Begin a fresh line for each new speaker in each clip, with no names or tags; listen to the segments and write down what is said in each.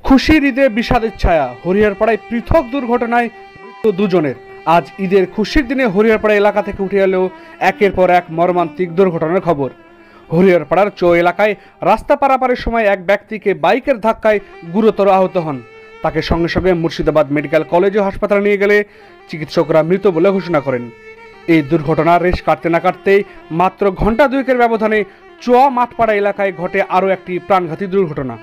খুশির ঈদে বিষাদের ছায়া, হরিহরপাড়ায় পৃথক দুর্ঘটনায় মৃত্যু দুজনের। আজ ঈদের খুশির দিনে হরিহরপাড়া এলাকা থেকে উঠে এলো একের পর এক মর্মান্তিক দুর্ঘটনার খবর। হরিহরপাড়ার চৌ এলাকায় রাস্তা পারাপারের সময় এক ব্যক্তিকে বাইকের ধাক্কায় গুরুতর আহত হন। তাকে সঙ্গে সঙ্গে মুর্শিদাবাদ মেডিকেল কলেজ ও হাসপাতালে নিয়ে গেলে চিকিৎসকরা মৃত বলে ঘোষণা করেন। এই দুর্ঘটনার রেশ কাটতে না কাটতেই মাত্র ঘণ্টা দুয়েকের ব্যবধানে চোয়া মাঠপাড়া এলাকায় ঘটে আরও একটি প্রাণঘাতী দুর্ঘটনা।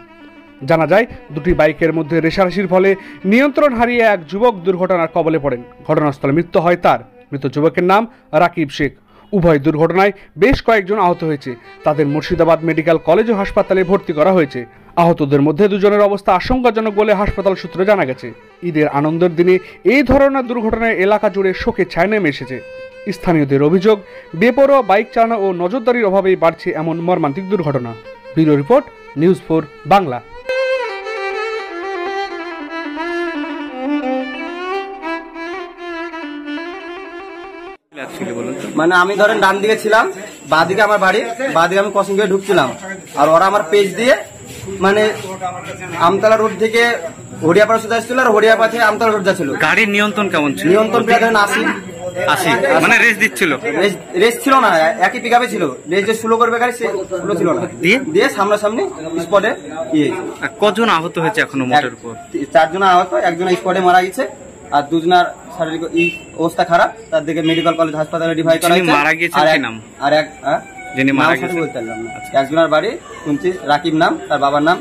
জানা যায়, দুটি বাইকের মধ্যে রেষারেষির ফলে নিয়ন্ত্রণ হারিয়ে এক যুবক দুর্ঘটনার কবলে পড়েন। ঘটনাস্থলে মৃত্যু হয় তার। মৃত যুবকের নাম রাকিব শেখ। উভয় দুর্ঘটনায় বেশ কয়েকজন আহত হয়েছে। তাদের মুর্শিদাবাদ মেডিকেল কলেজ ও হাসপাতালে ভর্তি করা হয়েছে। আহতদের মধ্যে দুজনের অবস্থা আশঙ্কাজনক বলে হাসপাতাল সূত্রে জানা গেছে। ঈদের আনন্দের দিনে এই ধরনের দুর্ঘটনায় এলাকা জুড়ে শোকের ছায়া নেমে এসেছে। স্থানীয়দের অভিযোগ, বেপরোয়া বাইক চালানো ও নজরদারির অভাবেই বাড়ছে এমন মর্মান্তিক দুর্ঘটনা। Bureau report, news 4 Bangla.
মানে আমি ধরেন ডান দিকে ছিলাম, বাঁ দিকে আমার বাড়ি, বাঁ দিকে আমি ক্রসিং করে ঢুকছিলাম, আর ওরা আমার পেজ দিয়ে মানে আমতলা রোড থেকে হরিয়াপাড়া সুদা আসছিল, আর হরিয়াপাড়া থেকে আমতলা রোড যাচ্ছিল।
গাড়ির নিয়ন্ত্রণ কেমন ছিল?
নিয়ন্ত্রণ প্রায় ধরেন 80
মানে রেস দিচ্ছিল?
রেস ছিল না, একই পিকআপে ছিল। রেস যে স্লো করবে গাড়ি, সে স্লো ছিল না। দিয়ে সামনাসামনি স্পটে
কজন আহত হয়েছে এখনো মোটের উপর?
4 জন আহত, একজন স্পটে মারা গেছে, আর দুজনের শারীরিক অবস্থা খারাপ। তার দিকে মেডিকেল কলেজ হাসপাতালে ডিভাইড করা হয়েছে।
মারা গিয়েছে কি নাম?
আর এক
যিনি মারা গেছে
বলতে পারলাম না। একজনের বাড়ি শুনছি রাকিব নাম, তার বাবার নাম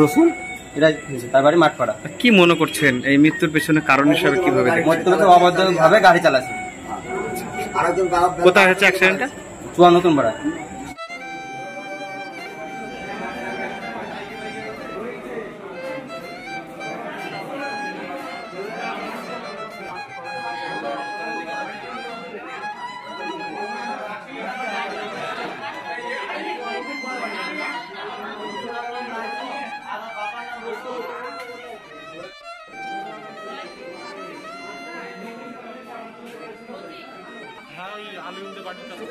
রসুল, এটা তার বাড়ি মাঠপাড়া।
কি মনে করছেন এই মৃত্যুর পেছনে কারণ হিসাবে কিভাবে দেখছেন?
অবৈধভাবে গাড়ি চালাচ্ছে।
কোথায় হচ্ছে অ্যাক্সিডেন্টটা?
চুয়া নতুন পাড়া।
আমি বাড়ির কাছে